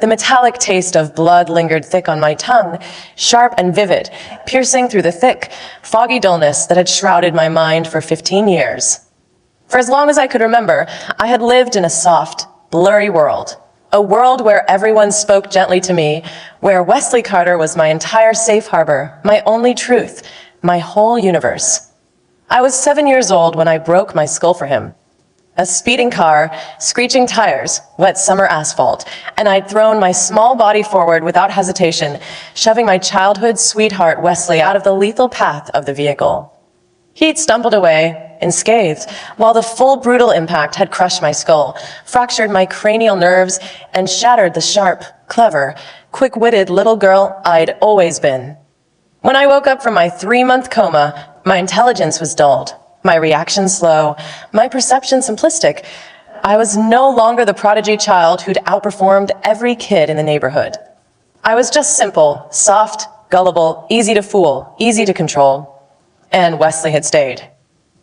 The metallic taste of blood lingered thick on my tongue, sharp and vivid, piercing through the thick, foggy dullness that had shrouded my mind for 15 years. For as long as I could remember, I had lived in a soft, blurry world. A world where everyone spoke gently to me, where Wesley Carter was my entire safe harbor, my only truth, my whole universe. I was 7 years old when I broke my skull for him. A speeding car, screeching tires, wet summer asphalt, and I'd thrown my small body forward without hesitation, shoving my childhood sweetheart Wesley out of the lethal path of the vehicle. He'd stumbled away, unscathed, while the full brutal impact had crushed my skull, fractured my cranial nerves, and shattered the sharp, clever, quick-witted little girl I'd always been. When I woke up from my 3-month coma, my intelligence was dulled. My reaction slow, my perception simplistic. I was no longer the prodigy child who'd outperformed every kid in the neighborhood. I was just simple, soft, gullible, easy to fool, easy to control. And Wesley had stayed.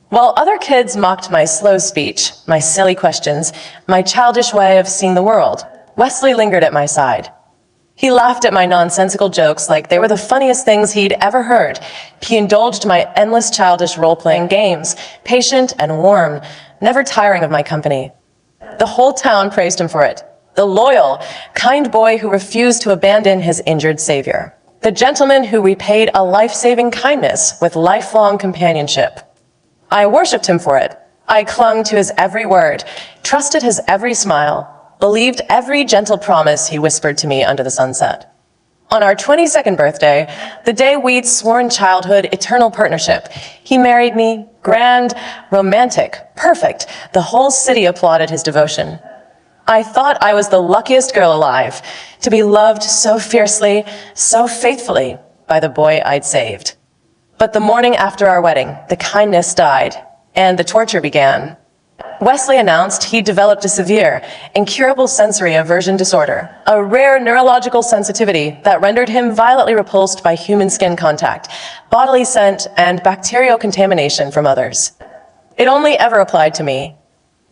While other kids mocked my slow speech, my silly questions, my childish way of seeing the world, Wesley lingered at my side. He laughed at my nonsensical jokes like they were the funniest things he'd ever heard. He indulged my endless childish role-playing games, patient and warm, never tiring of my company. The whole town praised him for it. The loyal, kind boy who refused to abandon his injured savior. The gentleman who repaid a life-saving kindness with lifelong companionship. I worshipped him for it. I clung to his every word, trusted his every smile, believed every gentle promise he whispered to me under the sunset. On our 22nd birthday, the day we'd sworn childhood eternal partnership, he married me, grand, romantic, perfect. The whole city applauded his devotion. I thought I was the luckiest girl alive, to be loved so fiercely, so faithfully by the boy I'd saved. But the morning after our wedding, the kindness died, and the torture began. Wesley announced he'd developed a severe, incurable sensory aversion disorder, a rare neurological sensitivity that rendered him violently repulsed by human skin contact, bodily scent, and bacterial contamination from others. It only ever applied to me.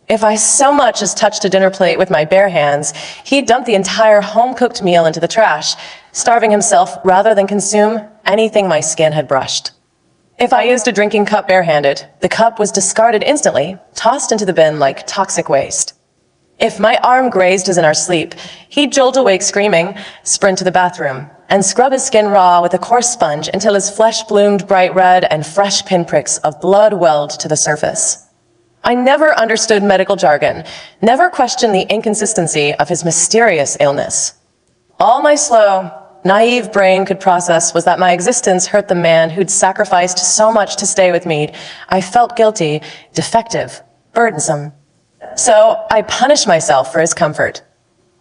If I so much as touched a dinner plate with my bare hands, he'd dump the entire home-cooked meal into the trash, starving himself rather than consume anything my skin had brushed. If I used a drinking cup barehanded, the cup was discarded instantly, tossed into the bin like toxic waste. If my arm grazed us in our sleep, he'd jolt awake screaming, sprint to the bathroom, and scrub his skin raw with a coarse sponge until his flesh bloomed bright red and fresh pinpricks of blood welled to the surface. I never understood medical jargon, never questioned the inconsistency of his mysterious illness. All my slow, naive brain could process was that my existence hurt the man who'd sacrificed so much to stay with me. I felt guilty, defective, burdensome. So I punished myself for his comfort.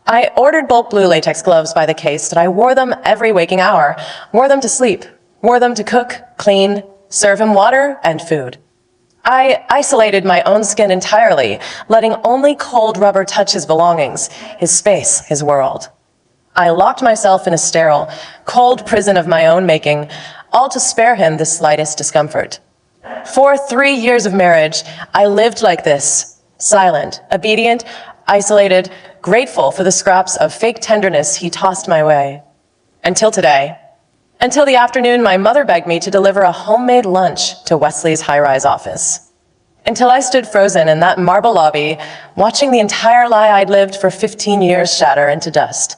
I ordered bulk blue latex gloves by the case that I wore them every waking hour, wore them to sleep, wore them to cook, clean, serve him water and food. I isolated my own skin entirely, letting only cold rubber touch his belongings, his space, his world. I locked myself in a sterile, cold prison of my own making, all to spare him the slightest discomfort. For 3 years of marriage, I lived like this, silent, obedient, isolated, grateful for the scraps of fake tenderness he tossed my way. Until today. Until the afternoon, my mother begged me to deliver a homemade lunch to Wesley's high-rise office. Until I stood frozen in that marble lobby, watching the entire lie I'd lived for 15 years shatter into dust.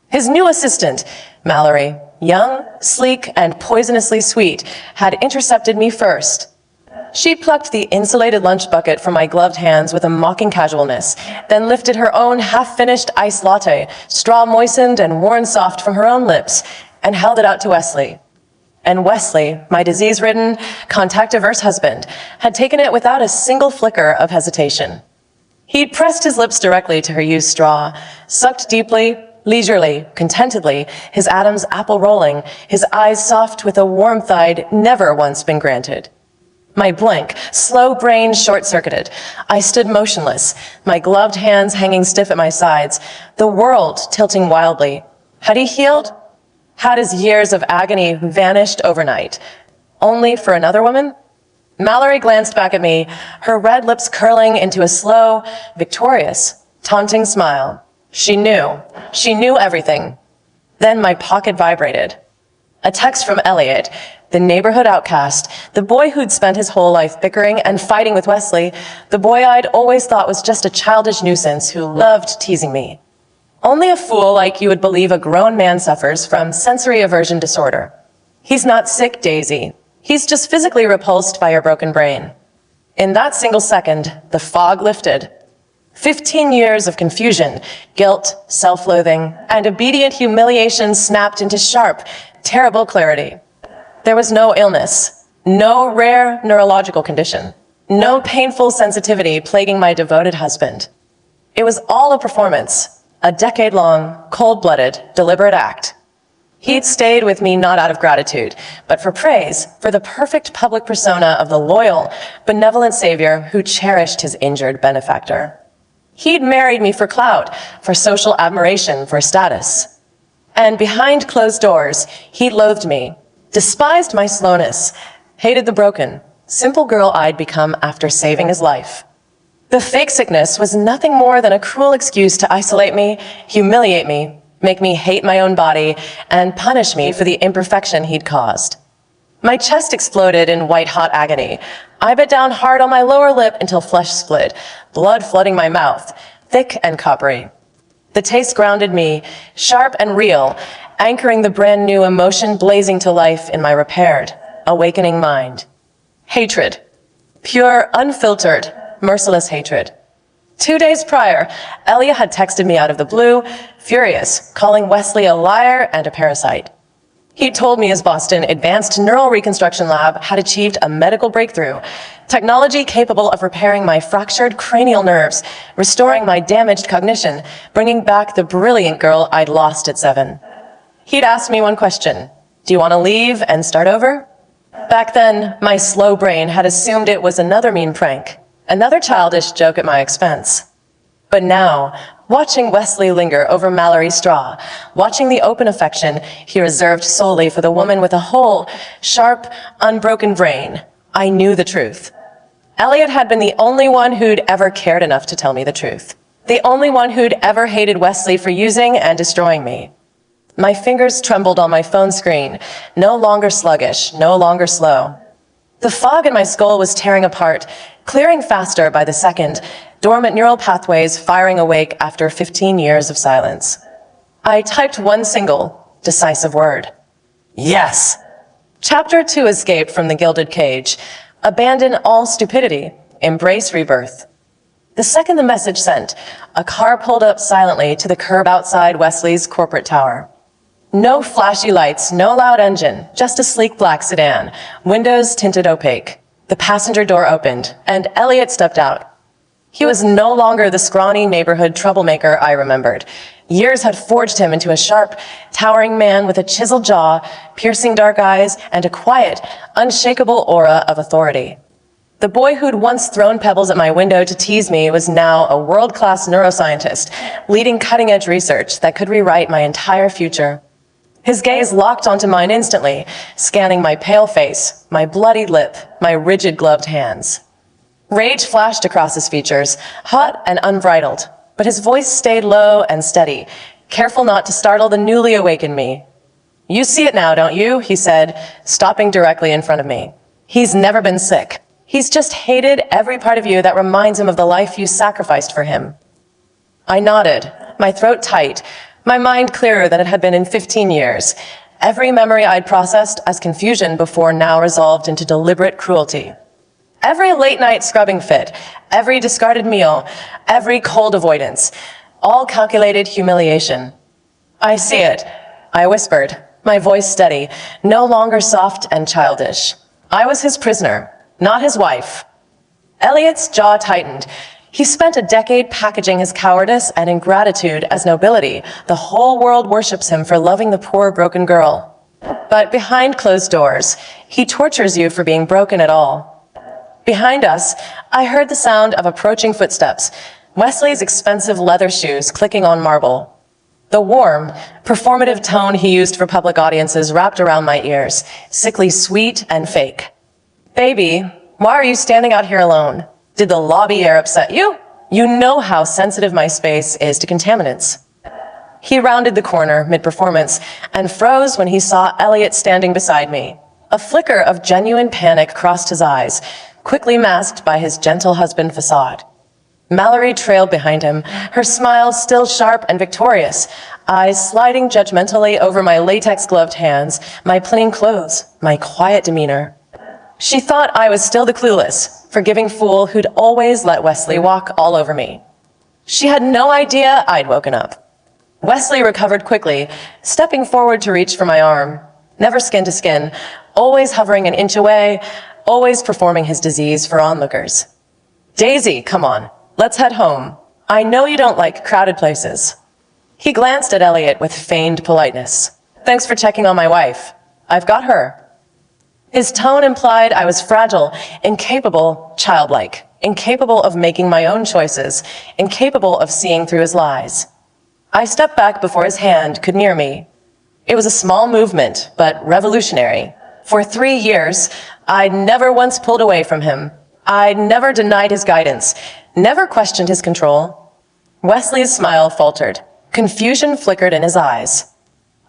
His new assistant, Mallory, young, sleek, and poisonously sweet, had intercepted me first. She plucked the insulated lunch bucket from my gloved hands with a mocking casualness, then lifted her own half-finished iced latte, straw moistened and worn soft from her own lips, and held it out to Wesley. And Wesley, my disease-ridden, contact-averse husband, had taken it without a single flicker of hesitation. He'd pressed his lips directly to her used straw, sucked deeply, leisurely, contentedly, his atoms apple rolling, his eyes soft with a warmth I'd never once been granted. My blank, slow brain short-circuited. I stood motionless, my gloved hands hanging stiff at my sides, the world tilting wildly. Had he healed? Had his years of agony vanished overnight? Only for another woman? Mallory glanced back at me, her red lips curling into a slow, victorious, taunting smile. She knew. She knew everything. Then my pocket vibrated. A text from Elliot, the neighborhood outcast, the boy who'd spent his whole life bickering and fighting with Wesley, the boy I'd always thought was just a childish nuisance who loved teasing me. Only a fool like you would believe a grown man suffers from sensory aversion disorder. He's not sick, Daisy. He's just physically repulsed by your broken brain. In that single second, the fog lifted. 15 years of confusion, guilt, self-loathing, and obedient humiliation snapped into sharp, terrible clarity. There was no illness, no rare neurological condition, no painful sensitivity plaguing my devoted husband. It was all a performance, a decade-long, cold-blooded, deliberate act. He'd stayed with me not out of gratitude, but for praise, for the perfect public persona of the loyal, benevolent savior who cherished his injured benefactor. He'd married me for clout, for social admiration, for status. And behind closed doors, he loathed me, despised my slowness, hated the broken, simple girl I'd become after saving his life. The fake sickness was nothing more than a cruel excuse to isolate me, humiliate me, make me hate my own body, and punish me for the imperfection he'd caused. My chest exploded in white-hot agony. I bit down hard on my lower lip until flesh split, blood flooding my mouth, thick and coppery. The taste grounded me, sharp and real, anchoring the brand new emotion blazing to life in my repaired, awakening mind. Hatred. Pure, unfiltered, merciless hatred. 2 days prior, Elia had texted me out of the blue, furious, calling Wesley a liar and a parasite. He told me his Boston Advanced Neural Reconstruction Lab had achieved a medical breakthrough, technology capable of repairing my fractured cranial nerves, restoring my damaged cognition, bringing back the brilliant girl I'd lost at 7. He'd asked me one question: do you want to leave and start over? Back then, my slow brain had assumed it was another mean prank, another childish joke at my expense. But now, watching Wesley linger over Mallory's straw, watching the open affection he reserved solely for the woman with a whole, sharp, unbroken brain, I knew the truth. Elliot had been the only one who'd ever cared enough to tell me the truth. The only one who'd ever hated Wesley for using and destroying me. My fingers trembled on my phone screen, no longer sluggish, no longer slow. The fog in my skull was tearing apart, clearing faster by the second, dormant neural pathways firing awake after 15 years of silence. I typed one single, decisive word. Yes. Chapter 2 escaped from the gilded cage. Abandon all stupidity. Embrace rebirth. The second the message sent, a car pulled up silently to the curb outside Wesley's corporate tower. No flashy lights, no loud engine, just a sleek black sedan, windows tinted opaque. The passenger door opened, and Elliot stepped out. He was no longer the scrawny neighborhood troublemaker I remembered. Years had forged him into a sharp, towering man with a chiseled jaw, piercing dark eyes, and a quiet, unshakable aura of authority. The boy who'd once thrown pebbles at my window to tease me was now a world-class neuroscientist, leading cutting-edge research that could rewrite my entire future. His gaze locked onto mine instantly, scanning my pale face, my bloodied lip, my rigid gloved hands. Rage flashed across his features, hot and unbridled, but his voice stayed low and steady, careful not to startle the newly awakened me. You see it now, don't you? He said, stopping directly in front of me. He's never been sick. He's just hated every part of you that reminds him of the life you sacrificed for him. I nodded, my throat tight, my mind clearer than it had been in 15 years. Every memory I'd processed as confusion before now resolved into deliberate cruelty. Every late-night scrubbing fit, every discarded meal, every cold avoidance, all calculated humiliation. I see it, I whispered, my voice steady, no longer soft and childish. I was his prisoner, not his wife. Elliot's jaw tightened. He spent a decade packaging his cowardice and ingratitude as nobility. The whole world worships him for loving the poor, broken girl. But behind closed doors, he tortures you for being broken at all. Behind us, I heard the sound of approaching footsteps, Wesley's expensive leather shoes clicking on marble. The warm, performative tone he used for public audiences wrapped around my ears, sickly sweet and fake. Baby, why are you standing out here alone? Did the lobby air upset you? You know how sensitive my space is to contaminants. He rounded the corner mid-performance and froze when he saw Elliot standing beside me. A flicker of genuine panic crossed his eyes, quickly masked by his gentle husband facade. Mallory trailed behind him, her smile still sharp and victorious, eyes sliding judgmentally over my latex-gloved hands, my plain clothes, my quiet demeanor. She thought I was still the clueless, forgiving fool who'd always let Wesley walk all over me. She had no idea I'd woken up. Wesley recovered quickly, stepping forward to reach for my arm. Never skin to skin, always hovering an inch away, always performing his disease for onlookers. Daisy, come on, let's head home. I know you don't like crowded places. He glanced at Elliot with feigned politeness. Thanks for checking on my wife. I've got her. His tone implied I was fragile, incapable, childlike, incapable of making my own choices, incapable of seeing through his lies. I stepped back before his hand could near me. It was a small movement, but revolutionary. For 3 years, I'd never once pulled away from him. I'd never denied his guidance, never questioned his control. Wesley's smile faltered. Confusion flickered in his eyes.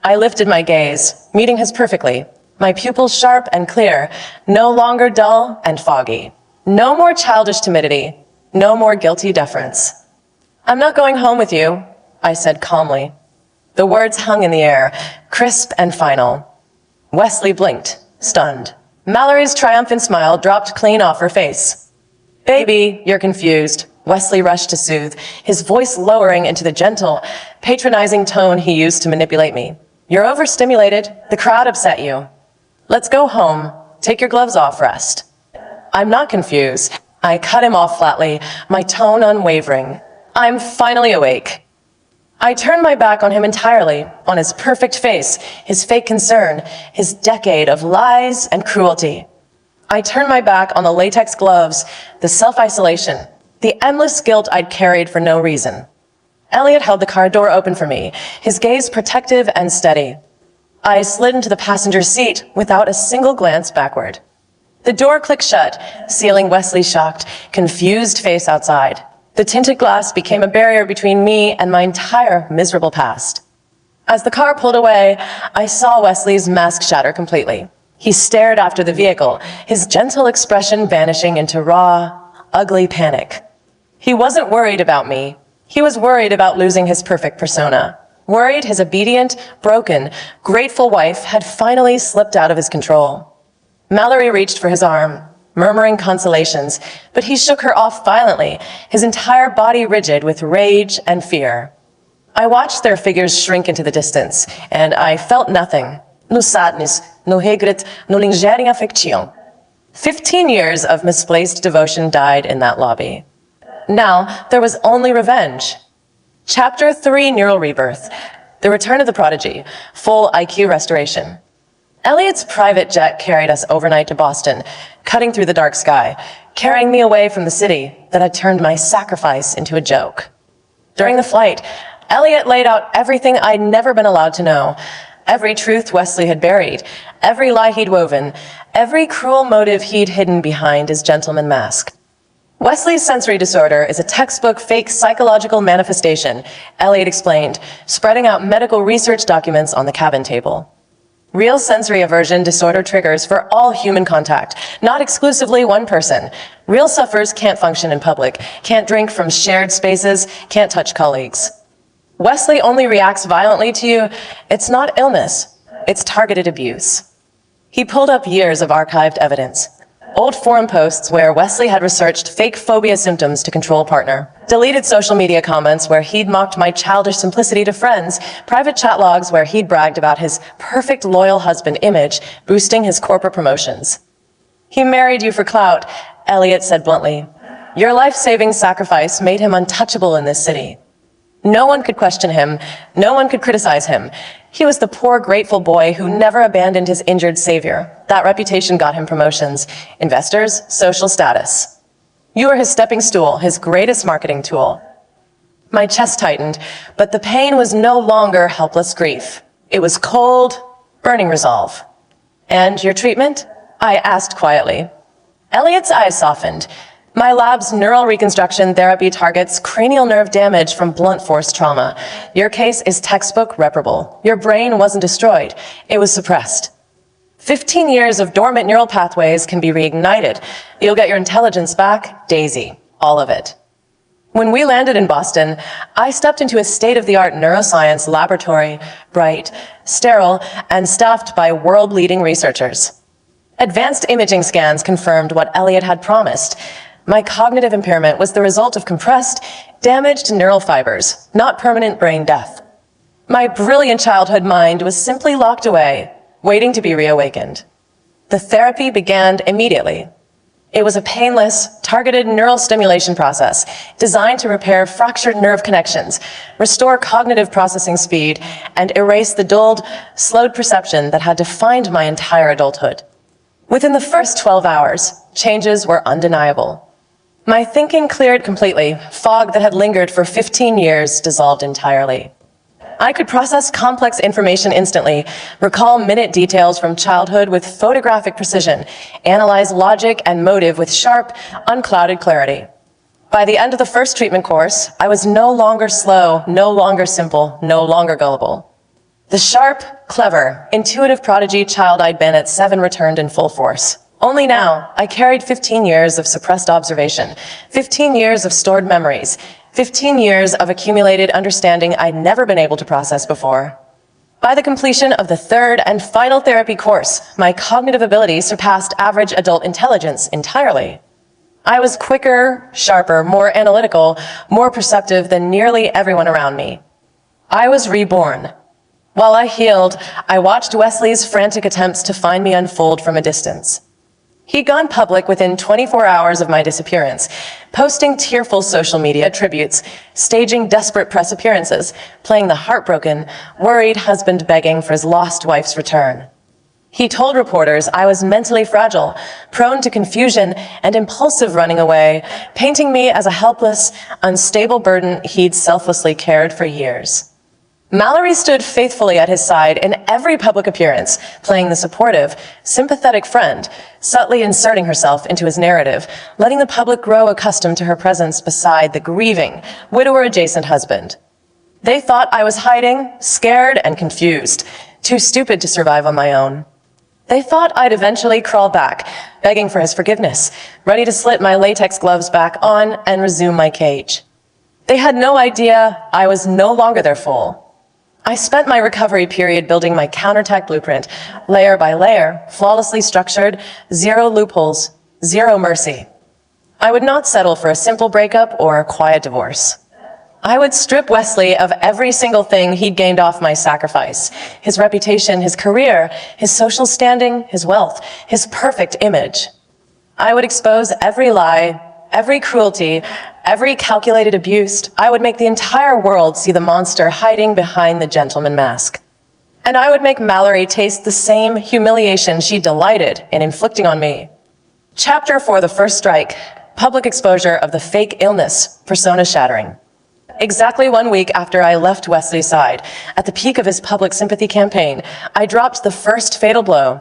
I lifted my gaze, meeting his perfectly, my pupils sharp and clear, no longer dull and foggy. No more childish timidity, no more guilty deference. I'm not going home with you, I said calmly. The words hung in the air, crisp and final. Wesley blinked, stunned. Mallory's triumphant smile dropped clean off her face. Baby, you're confused, Wesley rushed to soothe, his voice lowering into the gentle, patronizing tone he used to manipulate me. You're overstimulated. The crowd upset you. Let's go home. Take your gloves off, rest. I'm not confused. I cut him off flatly, my tone unwavering. I'm finally awake. I turned my back on him entirely, on his perfect face, his fake concern, his decade of lies and cruelty. I turned my back on the latex gloves, the self-isolation, the endless guilt I'd carried for no reason. Elliot held the car door open for me, his gaze protective and steady. I slid into the passenger seat without a single glance backward. The door clicked shut, sealing Wesley's shocked, confused face outside. The tinted glass became a barrier between me and my entire miserable past. As the car pulled away, I saw Wesley's mask shatter completely. He stared after the vehicle, his gentle expression vanishing into raw, ugly panic. He wasn't worried about me. He was worried about losing his perfect persona. Worried his obedient, broken, grateful wife had finally slipped out of his control. Mallory reached for his arm, murmuring consolations, but he shook her off violently, his entire body rigid with rage and fear. I watched their figures shrink into the distance, and I felt nothing. No sadness, no regret, no lingering affection. 15 years of misplaced devotion died in that lobby. Now, there was only revenge. Chapter 3, Neural Rebirth. The Return of the Prodigy. Full IQ restoration. Elliot's private jet carried us overnight to Boston, cutting through the dark sky, carrying me away from the city that had turned my sacrifice into a joke. During the flight, Elliot laid out everything I'd never been allowed to know, every truth Wesley had buried, every lie he'd woven, every cruel motive he'd hidden behind his gentleman mask. Wesley's sensory disorder is a textbook fake psychological manifestation, Elliot explained, spreading out medical research documents on the cabin table. Real sensory aversion disorder triggers for all human contact, not exclusively one person. Real sufferers can't function in public, can't drink from shared spaces, can't touch colleagues. Wesley only reacts violently to you. It's not illness, it's targeted abuse. He pulled up years of archived evidence. Old forum posts where Wesley had researched fake phobia symptoms to control a partner. Deleted social media comments where he'd mocked my childish simplicity to friends. Private chat logs where he'd bragged about his perfect loyal husband image, boosting his corporate promotions. He married you for clout, Elliot said bluntly. Your life-saving sacrifice made him untouchable in this city. No one could question him. No one could criticize him. He was the poor, grateful boy who never abandoned his injured savior. That reputation got him promotions, investors, social status. You were his stepping stool, his greatest marketing tool. My chest tightened, but the pain was no longer helpless grief. It was cold, burning resolve. And your treatment? I asked quietly. Elliot's eyes softened. My lab's neural reconstruction therapy targets cranial nerve damage from blunt force trauma. Your case is textbook reparable. Your brain wasn't destroyed, it was suppressed. 15 years of dormant neural pathways can be reignited. You'll get your intelligence back, Daisy, all of it. When we landed in Boston, I stepped into a state-of-the-art neuroscience laboratory, bright, sterile, and staffed by world-leading researchers. Advanced imaging scans confirmed what Elliot had promised. My cognitive impairment was the result of compressed, damaged neural fibers, not permanent brain death. My brilliant childhood mind was simply locked away, waiting to be reawakened. The therapy began immediately. It was a painless, targeted neural stimulation process designed to repair fractured nerve connections, restore cognitive processing speed, and erase the dulled, slowed perception that had defined my entire adulthood. Within the first 12 hours, changes were undeniable. My thinking cleared completely. Fog that had lingered for 15 years dissolved entirely. I could process complex information instantly, recall minute details from childhood with photographic precision, analyze logic and motive with sharp, unclouded clarity. By the end of the first treatment course, I was no longer slow, no longer simple, no longer gullible. The sharp, clever, intuitive prodigy child I'd been at 7 returned in full force. Only now, I carried 15 years of suppressed observation, 15 years of stored memories, 15 years of accumulated understanding I'd never been able to process before. By the completion of the third and final therapy course, my cognitive ability surpassed average adult intelligence entirely. I was quicker, sharper, more analytical, more perceptive than nearly everyone around me. I was reborn. While I healed, I watched Wesley's frantic attempts to find me unfold from a distance. He'd gone public within 24 hours of my disappearance, posting tearful social media tributes, staging desperate press appearances, playing the heartbroken, worried husband begging for his lost wife's return. He told reporters I was mentally fragile, prone to confusion and impulsive running away, painting me as a helpless, unstable burden he'd selflessly cared for years. Mallory stood faithfully at his side in every public appearance, playing the supportive, sympathetic friend, subtly inserting herself into his narrative, letting the public grow accustomed to her presence beside the grieving, widower-adjacent husband. They thought I was hiding, scared, and confused, too stupid to survive on my own. They thought I'd eventually crawl back, begging for his forgiveness, ready to slip my latex gloves back on and resume my cage. They had no idea I was no longer their foe. I spent my recovery period building my counterattack blueprint, layer by layer, flawlessly structured, zero loopholes, zero mercy. I would not settle for a simple breakup or a quiet divorce. I would strip Wesley of every single thing he'd gained off my sacrifice: his reputation, his career, his social standing, his wealth, his perfect image. I would expose every lie, every cruelty, every calculated abuse. I would make the entire world see the monster hiding behind the gentleman mask. And I would make Mallory taste the same humiliation she delighted in inflicting on me. Chapter 4, The First Strike, Public Exposure of the Fake Illness, Persona Shattering. Exactly 1 week after I left Wesley's side, at the peak of his public sympathy campaign, I dropped the first fatal blow.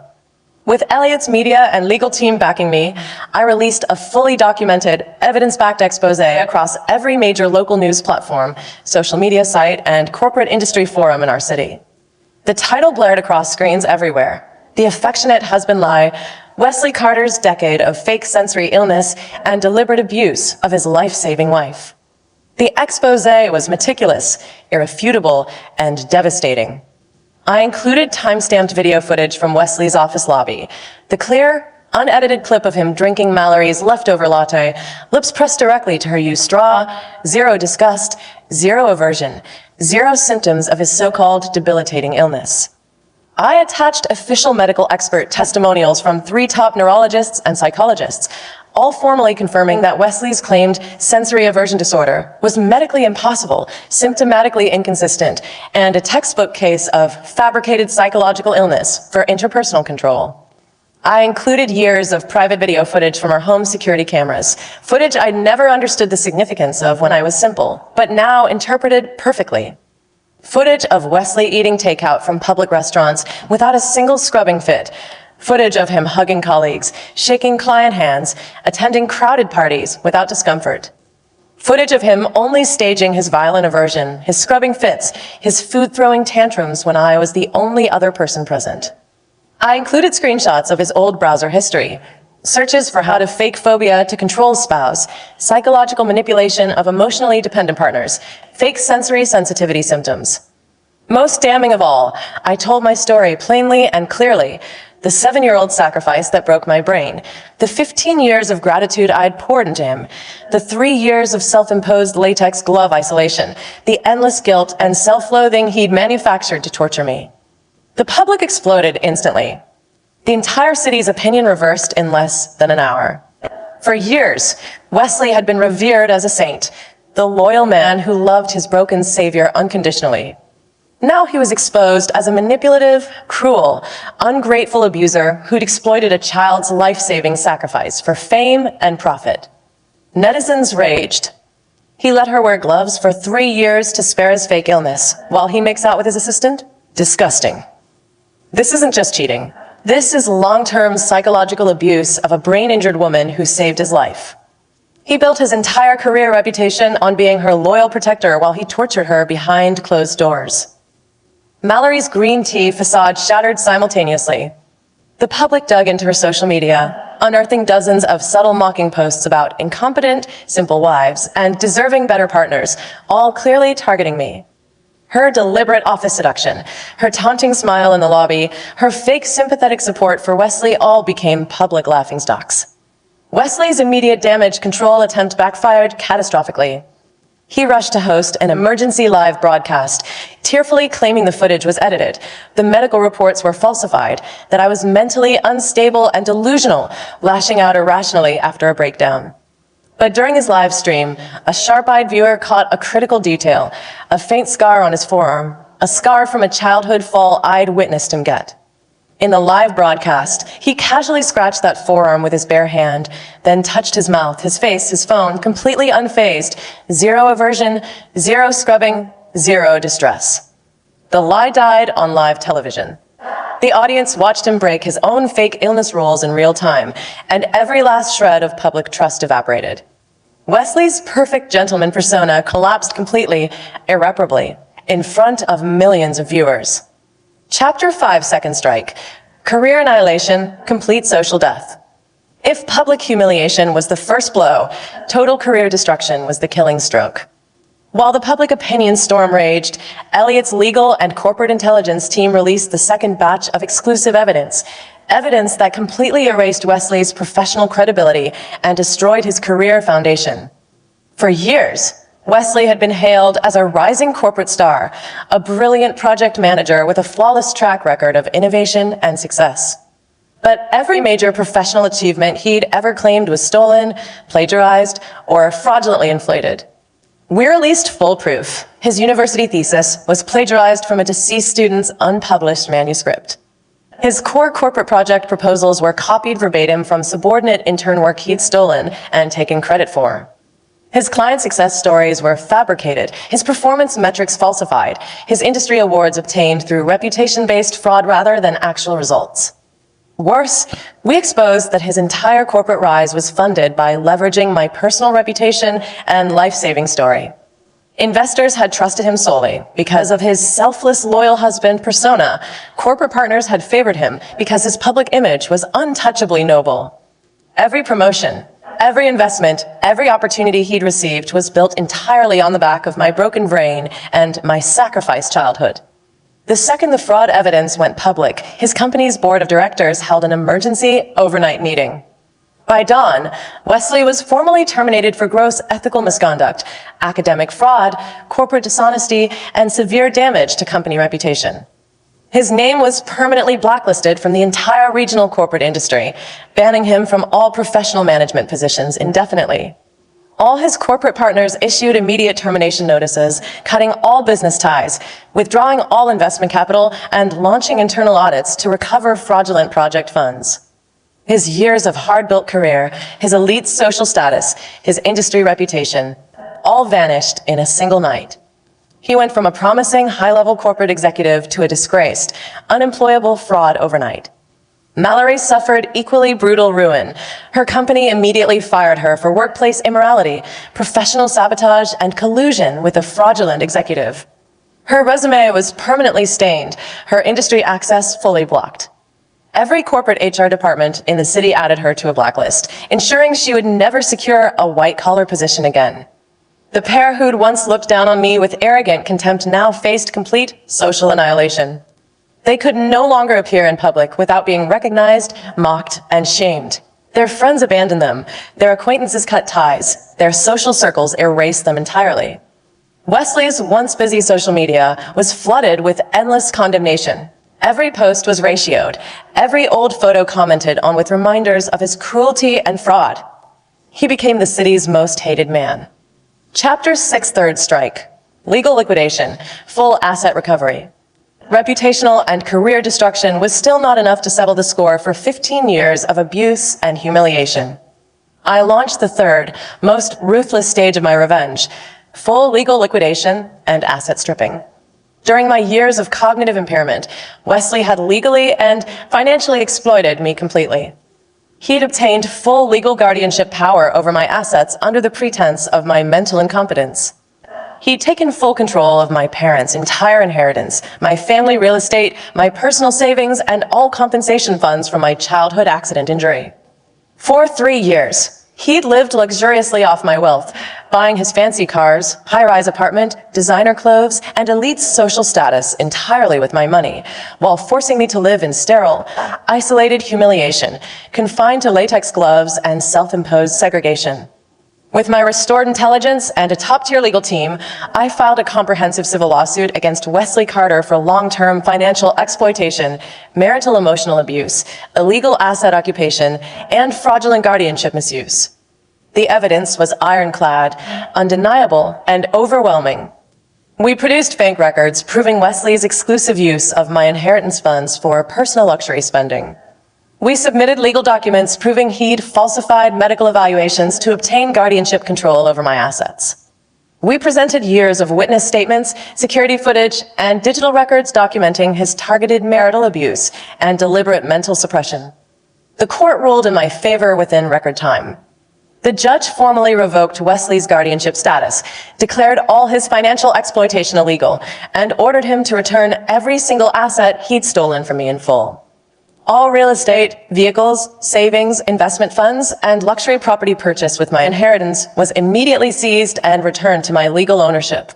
With Elliot's media and legal team backing me, I released a fully documented, evidence-backed expose across every major local news platform, social media site, and corporate industry forum in our city. The title blared across screens everywhere: The Affectionate Husband Lie, Wesley Carter's Decade of Fake Sensory Illness and Deliberate Abuse of His Life-Saving Wife. The expose was meticulous, irrefutable, and devastating. I included time-stamped video footage from Wesley's office lobby. The clear, unedited clip of him drinking Mallory's leftover latte, lips pressed directly to her used straw, zero disgust, zero aversion, zero symptoms of his so-called debilitating illness. I attached official medical expert testimonials from 3 top neurologists and psychologists, all formally confirming that Wesley's claimed sensory aversion disorder was medically impossible, symptomatically inconsistent, and a textbook case of fabricated psychological illness for interpersonal control. I included years of private video footage from our home security cameras, footage I'd never understood the significance of when I was simple, but now interpreted perfectly. Footage of Wesley eating takeout from public restaurants without a single scrubbing fit. Footage of him hugging colleagues, shaking client hands, attending crowded parties without discomfort. Footage of him only staging his violent aversion, his scrubbing fits, his food-throwing tantrums when I was the only other person present. I included screenshots of his old browser history, searches for how to fake phobia to control spouse, psychological manipulation of emotionally dependent partners, fake sensory sensitivity symptoms. Most damning of all, I told my story plainly and clearly. The 7-year-old sacrifice that broke my brain, the 15 years of gratitude I'd poured into him, the 3 years of self-imposed latex glove isolation, the endless guilt and self-loathing he'd manufactured to torture me. The public exploded instantly. The entire city's opinion reversed in less than an hour. For years, Wesley had been revered as a saint, the loyal man who loved his broken savior unconditionally. Now he was exposed as a manipulative, cruel, ungrateful abuser who'd exploited a child's life-saving sacrifice for fame and profit. Netizens raged. He let her wear gloves for 3 years to spare his fake illness while he makes out with his assistant? Disgusting. This isn't just cheating. This is long-term psychological abuse of a brain-injured woman who saved his life. He built his entire career reputation on being her loyal protector while he tortured her behind closed doors. Mallory's green tea facade shattered simultaneously. The public dug into her social media, unearthing dozens of subtle mocking posts about incompetent, simple wives and deserving better partners, all clearly targeting me. Her deliberate office seduction, her taunting smile in the lobby, her fake sympathetic support for Wesley all became public laughingstocks. Wesley's immediate damage control attempt backfired catastrophically. He rushed to host an emergency live broadcast, tearfully claiming the footage was edited, the medical reports were falsified, that I was mentally unstable and delusional, lashing out irrationally after a breakdown. But during his live stream, a sharp-eyed viewer caught a critical detail, a faint scar on his forearm, a scar from a childhood fall I'd witnessed him get. In the live broadcast, he casually scratched that forearm with his bare hand, then touched his mouth, his face, his phone, completely unfazed. Zero aversion, zero scrubbing, zero distress. The lie died on live television. The audience watched him break his own fake illness rules in real time, and every last shred of public trust evaporated. Wesley's perfect gentleman persona collapsed completely, irreparably, in front of millions of viewers. Chapter 5, Second Strike. Career annihilation, complete social death. If public humiliation was the first blow, total career destruction was the killing stroke. While the public opinion storm raged, Elliott's legal and corporate intelligence team released the second batch of exclusive evidence that completely erased Wesley's professional credibility and destroyed his career foundation. For years, Wesley had been hailed as a rising corporate star, a brilliant project manager with a flawless track record of innovation and success. But every major professional achievement he'd ever claimed was stolen, plagiarized, or fraudulently inflated. We released full proof. His university thesis was plagiarized from a deceased student's unpublished manuscript. His core corporate project proposals were copied verbatim from subordinate intern work he'd stolen and taken credit for. His client success stories were fabricated, his performance metrics falsified, his industry awards obtained through reputation-based fraud rather than actual results. Worse, we exposed that his entire corporate rise was funded by leveraging my personal reputation and life-saving story. Investors had trusted him solely because of his selfless, loyal husband persona. Corporate partners had favored him because his public image was untouchably noble. Every promotion, every investment, every opportunity he'd received was built entirely on the back of my broken brain and my sacrificed childhood. The second the fraud evidence went public, his company's board of directors held an emergency overnight meeting. By dawn, Wesley was formally terminated for gross ethical misconduct, academic fraud, corporate dishonesty, and severe damage to company reputation. His name was permanently blacklisted from the entire regional corporate industry, banning him from all professional management positions indefinitely. All his corporate partners issued immediate termination notices, cutting all business ties, withdrawing all investment capital, and launching internal audits to recover fraudulent project funds. His years of hard-built career, his elite social status, his industry reputation, all vanished in a single night. He went from a promising high-level corporate executive to a disgraced, unemployable fraud overnight. Mallory suffered equally brutal ruin. Her company immediately fired her for workplace immorality, professional sabotage, and collusion with a fraudulent executive. Her resume was permanently stained, her industry access fully blocked. Every corporate HR department in the city added her to a blacklist, ensuring she would never secure a white-collar position again. The pair who'd once looked down on me with arrogant contempt now faced complete social annihilation. They could no longer appear in public without being recognized, mocked, and shamed. Their friends abandoned them, their acquaintances cut ties, their social circles erased them entirely. Wesley's once busy social media was flooded with endless condemnation. Every post was ratioed, every old photo commented on with reminders of his cruelty and fraud. He became the city's most hated man. Chapter 6, Third Strike. Legal liquidation, full asset recovery. Reputational and career destruction was still not enough to settle the score for 15 years of abuse and humiliation. I launched the third, most ruthless stage of my revenge, full legal liquidation and asset stripping. During my years of cognitive impairment, Wesley had legally and financially exploited me completely. He'd obtained full legal guardianship power over my assets under the pretense of my mental incompetence. He'd taken full control of my parents' entire inheritance, my family real estate, my personal savings, and all compensation funds from my childhood accident injury. For 3 years, he'd lived luxuriously off my wealth, buying his fancy cars, high-rise apartment, designer clothes, and elite social status entirely with my money, while forcing me to live in sterile, isolated humiliation, confined to latex gloves and self-imposed segregation. With my restored intelligence and a top-tier legal team, I filed a comprehensive civil lawsuit against Wesley Carter for long-term financial exploitation, marital emotional abuse, illegal asset occupation, and fraudulent guardianship misuse. The evidence was ironclad, undeniable, and overwhelming. We produced bank records proving Wesley's exclusive use of my inheritance funds for personal luxury spending. We submitted legal documents proving he'd falsified medical evaluations to obtain guardianship control over my assets. We presented years of witness statements, security footage, and digital records documenting his targeted marital abuse and deliberate mental suppression. The court ruled in my favor within record time. The judge formally revoked Wesley's guardianship status, declared all his financial exploitation illegal, and ordered him to return every single asset he'd stolen from me in full. All real estate, vehicles, savings, investment funds, and luxury property purchased with my inheritance was immediately seized and returned to my legal ownership.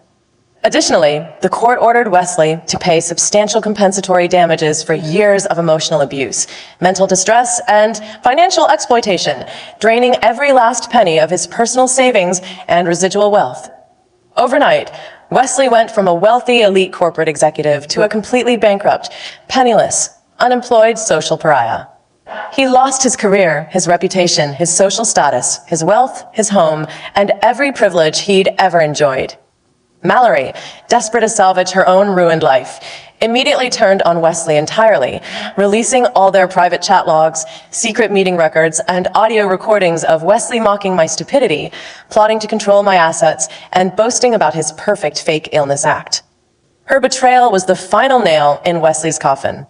Additionally, the court ordered Wesley to pay substantial compensatory damages for years of emotional abuse, mental distress, and financial exploitation, draining every last penny of his personal savings and residual wealth. Overnight, Wesley went from a wealthy elite corporate executive to a completely bankrupt, penniless, unemployed social pariah. He lost his career, his reputation, his social status, his wealth, his home, and every privilege he'd ever enjoyed. Mallory, desperate to salvage her own ruined life, immediately turned on Wesley entirely, releasing all their private chat logs, secret meeting records, and audio recordings of Wesley mocking my stupidity, plotting to control my assets, and boasting about his perfect fake illness act. Her betrayal was the final nail in Wesley's coffin.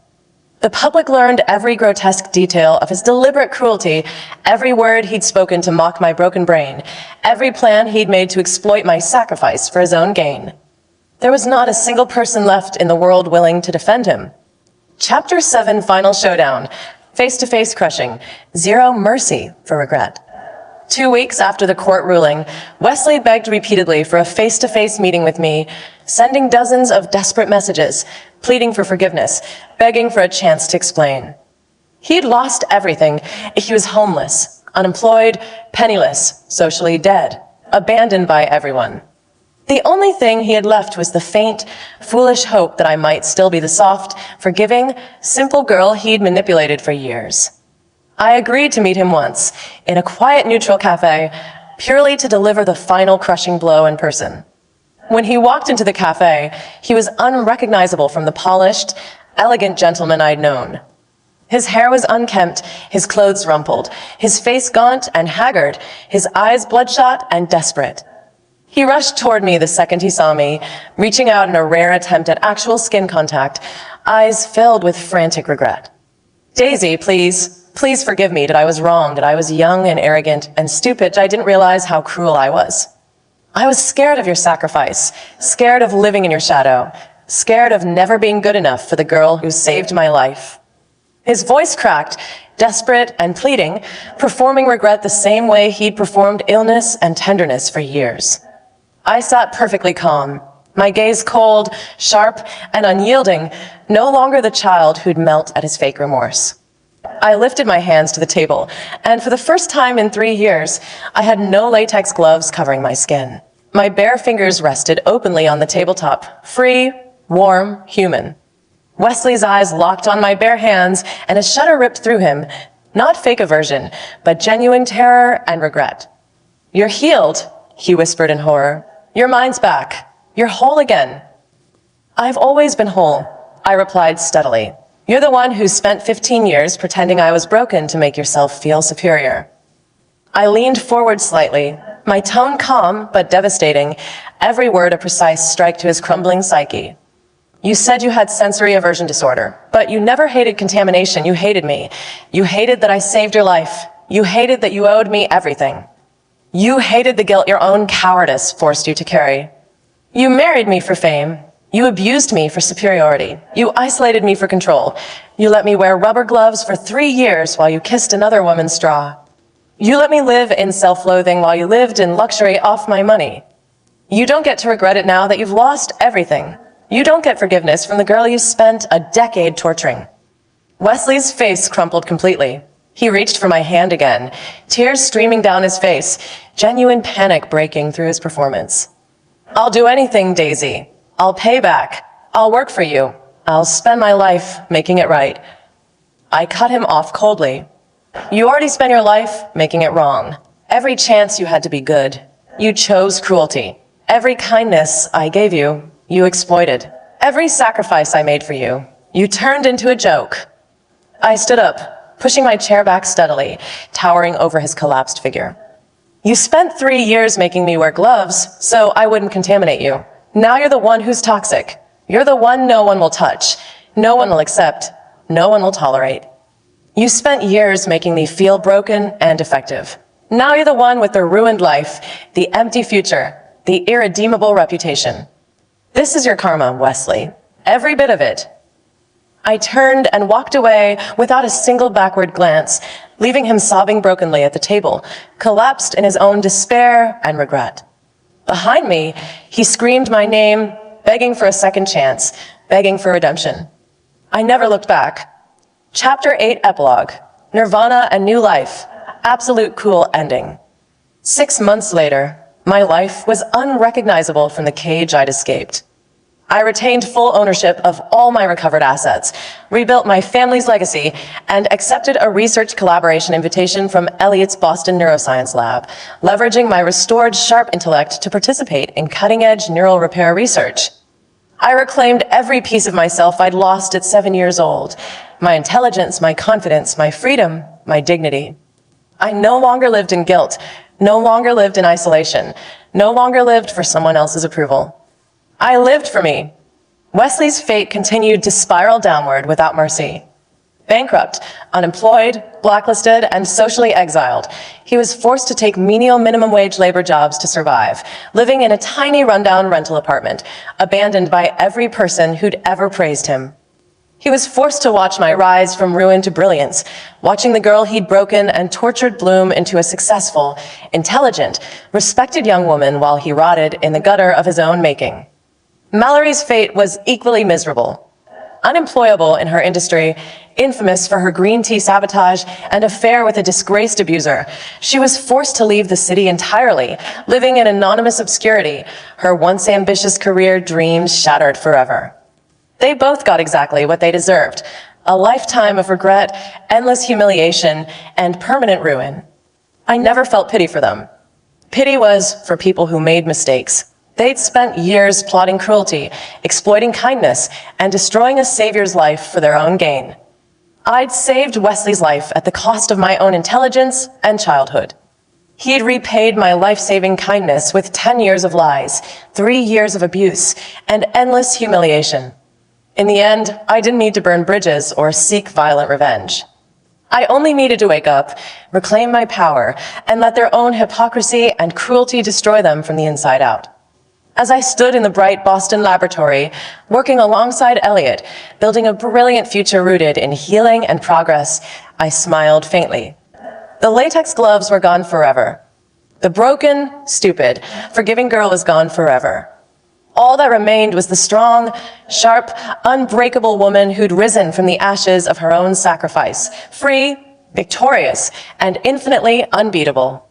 The public learned every grotesque detail of his deliberate cruelty, every word he'd spoken to mock my broken brain, every plan he'd made to exploit my sacrifice for his own gain. There was not a single person left in the world willing to defend him. Chapter 7, Final Showdown. Face-to-face crushing. Zero mercy for regret. 2 weeks after the court ruling, Wesley begged repeatedly for a face-to-face meeting with me, sending dozens of desperate messages, pleading for forgiveness, begging for a chance to explain. He'd lost everything. He was homeless, unemployed, penniless, socially dead, abandoned by everyone. The only thing he had left was the faint, foolish hope that I might still be the soft, forgiving, simple girl he'd manipulated for years. I agreed to meet him once, in a quiet, neutral cafe, purely to deliver the final crushing blow in person. When he walked into the cafe, he was unrecognizable from the polished, elegant gentleman I'd known. His hair was unkempt, his clothes rumpled, his face gaunt and haggard, his eyes bloodshot and desperate. He rushed toward me the second he saw me, reaching out in a rare attempt at actual skin contact, eyes filled with frantic regret. Daisy, please, please forgive me that I was wrong, that I was young and arrogant and stupid, that I didn't realize how cruel I was. I was scared of your sacrifice, scared of living in your shadow, scared of never being good enough for the girl who saved my life. His voice cracked, desperate and pleading, performing regret the same way he'd performed illness and tenderness for years. I sat perfectly calm, my gaze cold, sharp, and unyielding, no longer the child who'd melt at his fake remorse. I lifted my hands to the table, and for the first time in 3 years, I had no latex gloves covering my skin. My bare fingers rested openly on the tabletop, free, warm, human. Wesley's eyes locked on my bare hands, and a shudder ripped through him, not fake aversion, but genuine terror and regret. "You're healed," he whispered in horror. "Your mind's back. You're whole again." "I've always been whole," I replied steadily. "You're the one who spent 15 years pretending I was broken to make yourself feel superior." I leaned forward slightly, my tone calm but devastating, every word a precise strike to his crumbling psyche. "You said you had sensory aversion disorder, but you never hated contamination. You hated me. You hated that I saved your life. You hated that you owed me everything. You hated the guilt your own cowardice forced you to carry. You married me for fame. You abused me for superiority. You isolated me for control. You let me wear rubber gloves for 3 years while you kissed another woman's straw. You let me live in self-loathing while you lived in luxury off my money. You don't get to regret it now that you've lost everything. You don't get forgiveness from the girl you spent a decade torturing." Wesley's face crumpled completely. He reached for my hand again, tears streaming down his face, genuine panic breaking through his performance. "I'll do anything, Daisy. I'll pay back. I'll work for you. I'll spend my life making it right." I cut him off coldly. "You already spent your life making it wrong. Every chance you had to be good, you chose cruelty. Every kindness I gave you, you exploited. Every sacrifice I made for you, you turned into a joke." I stood up, pushing my chair back steadily, towering over his collapsed figure. "You spent 3 years making me wear gloves so I wouldn't contaminate you. Now you're the one who's toxic. You're the one no one will touch, no one will accept, no one will tolerate. You spent years making me feel broken and defective. Now you're the one with the ruined life, the empty future, the irredeemable reputation. This is your karma, Wesley. Every bit of it." I turned and walked away without a single backward glance, leaving him sobbing brokenly at the table, collapsed in his own despair and regret. Behind me, he screamed my name, begging for a second chance, begging for redemption. I never looked back. Chapter 8 Epilogue, Nirvana and New Life, absolute cool ending. 6 months later, my life was unrecognizable from the cage I'd escaped. I retained full ownership of all my recovered assets, rebuilt my family's legacy, and accepted a research collaboration invitation from Elliot's Boston Neuroscience Lab, leveraging my restored sharp intellect to participate in cutting-edge neural repair research. I reclaimed every piece of myself I'd lost at 7 years old, my intelligence, my confidence, my freedom, my dignity. I no longer lived in guilt, no longer lived in isolation, no longer lived for someone else's approval. I lived for me. Wesley's fate continued to spiral downward without mercy. Bankrupt, unemployed, blacklisted, and socially exiled, he was forced to take menial minimum wage labor jobs to survive, living in a tiny rundown rental apartment, abandoned by every person who'd ever praised him. He was forced to watch my rise from ruin to brilliance, watching the girl he'd broken and tortured bloom into a successful, intelligent, respected young woman while he rotted in the gutter of his own making. Mallory's fate was equally miserable. Unemployable in her industry, infamous for her green tea sabotage and affair with a disgraced abuser, she was forced to leave the city entirely, living in anonymous obscurity, her once ambitious career dreams shattered forever. They both got exactly what they deserved, a lifetime of regret, endless humiliation, and permanent ruin. I never felt pity for them. Pity was for people who made mistakes. They'd spent years plotting cruelty, exploiting kindness, and destroying a savior's life for their own gain. I'd saved Wesley's life at the cost of my own intelligence and childhood. He'd repaid my life-saving kindness with 10 years of lies, 3 years of abuse, and endless humiliation. In the end, I didn't need to burn bridges or seek violent revenge. I only needed to wake up, reclaim my power, and let their own hypocrisy and cruelty destroy them from the inside out. As I stood in the bright Boston laboratory, working alongside Elliot, building a brilliant future rooted in healing and progress, I smiled faintly. The latex gloves were gone forever. The broken, stupid, forgiving girl was gone forever. All that remained was the strong, sharp, unbreakable woman who'd risen from the ashes of her own sacrifice, free, victorious, and infinitely unbeatable.